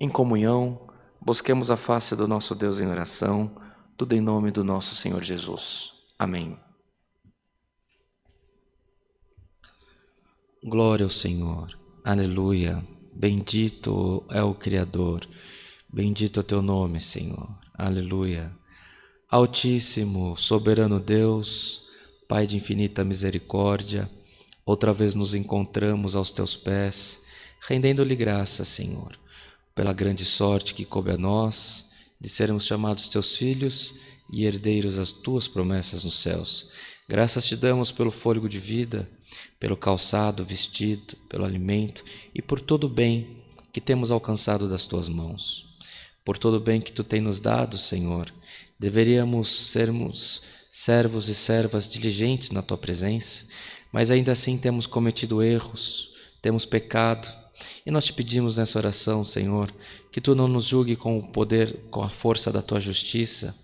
Em comunhão, busquemos a face do nosso Deus em oração, tudo em nome do nosso Senhor Jesus. Amém. Glória ao Senhor. Aleluia. Bendito é o Criador. Bendito é o teu nome, Senhor. Aleluia. Altíssimo, soberano Deus, Pai de infinita misericórdia, outra vez nos encontramos aos teus pés, rendendo-lhe graças, Senhor, pela grande sorte que coube a nós, de sermos chamados teus filhos e herdeiros das tuas promessas nos céus. Graças te damos pelo fôlego de vida, pelo calçado, vestido, pelo alimento e por todo o bem que temos alcançado das tuas mãos. Por todo o bem que tu tens nos dado, Senhor, deveríamos sermos servos e servas diligentes na tua presença, mas ainda assim temos cometido erros, temos pecado, e nós te pedimos nessa oração, Senhor, que tu não nos julgue com o poder, com a força da tua justiça,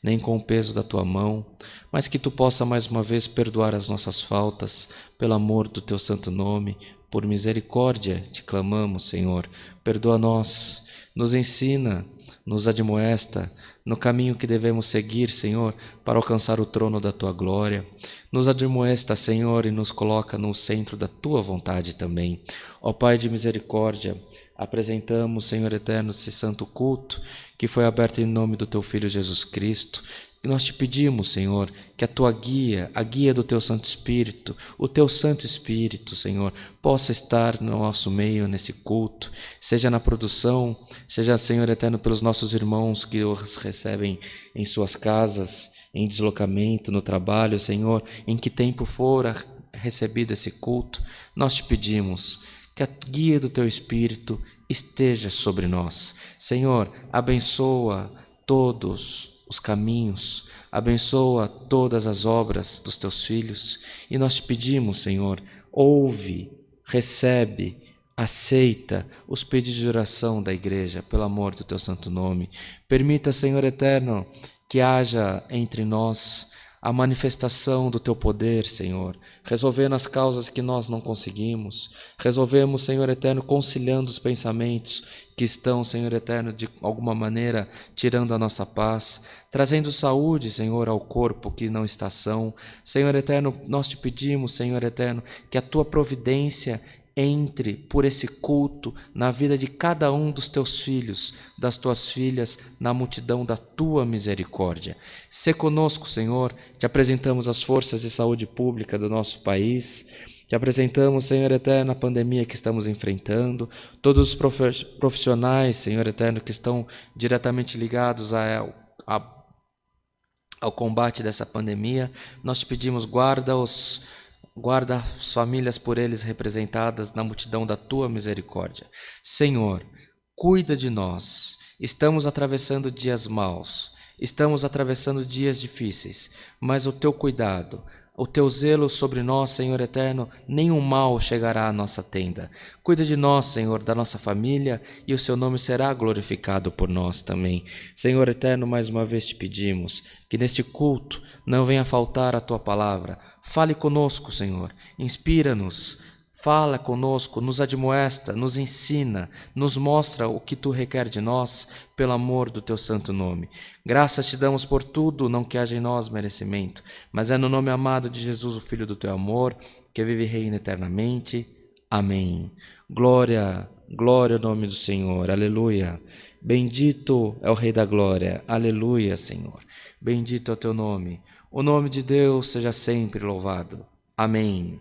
nem com o peso da tua mão, mas que tu possa mais uma vez perdoar as nossas faltas, pelo amor do teu santo nome, por misericórdia te clamamos, Senhor, perdoa-nos, nos ensina, nos admoesta no caminho que devemos seguir, Senhor, para alcançar o trono da Tua glória. Nos admoesta, Senhor, e nos coloca no centro da Tua vontade também. Ó Pai de misericórdia, apresentamos, Senhor eterno, esse santo culto que foi aberto em nome do Teu Filho Jesus Cristo. E nós te pedimos, Senhor, que a Tua guia, a guia do Teu Santo Espírito, o Teu Santo Espírito, Senhor, possa estar no nosso meio nesse culto, seja na produção, seja, Senhor eterno, pelos nossos irmãos que os recebem em suas casas, em deslocamento, no trabalho, Senhor, em que tempo for recebido esse culto, nós te pedimos que a guia do Teu Espírito esteja sobre nós. Senhor, abençoa todos os caminhos, abençoa todas as obras dos teus filhos, e nós te pedimos, Senhor, ouve, recebe, aceita os pedidos de oração da igreja, pelo amor do teu santo nome. Permita, Senhor eterno, que haja entre nós a manifestação do teu poder, Senhor, resolvendo as causas que nós não conseguimos, resolvemos, Senhor eterno, conciliando os pensamentos que estão, Senhor eterno, de alguma maneira tirando a nossa paz, trazendo saúde, Senhor, ao corpo que não está são. Senhor eterno, nós te pedimos, Senhor eterno, que a tua providência entre por esse culto na vida de cada um dos teus filhos, das tuas filhas, na multidão da tua misericórdia. Sê conosco, Senhor, te apresentamos as forças de saúde pública do nosso país, te apresentamos, Senhor eterno, a pandemia que estamos enfrentando, todos os profissionais, Senhor eterno, que estão diretamente ligados ao combate dessa pandemia. Nós te pedimos, guarda as famílias por eles representadas na multidão da tua misericórdia. Senhor, cuida de nós. Estamos atravessando dias maus, estamos atravessando dias difíceis, mas o teu cuidado, o teu zelo sobre nós, Senhor eterno, nenhum mal chegará à nossa tenda. Cuida de nós, Senhor, da nossa família, e o seu nome será glorificado por nós também. Senhor eterno, mais uma vez te pedimos que neste culto não venha faltar a tua palavra. Fale conosco, Senhor, inspira-nos, fala conosco, nos admoesta, nos ensina, nos mostra o que tu requer de nós, pelo amor do teu santo nome. Graças te damos por tudo, não que haja em nós merecimento, mas é no nome amado de Jesus, o Filho do teu amor, que vive e reina eternamente. Amém. Glória, glória ao nome do Senhor. Aleluia. Bendito é o Rei da Glória. Aleluia, Senhor. Bendito é o teu nome. O nome de Deus seja sempre louvado. Amém.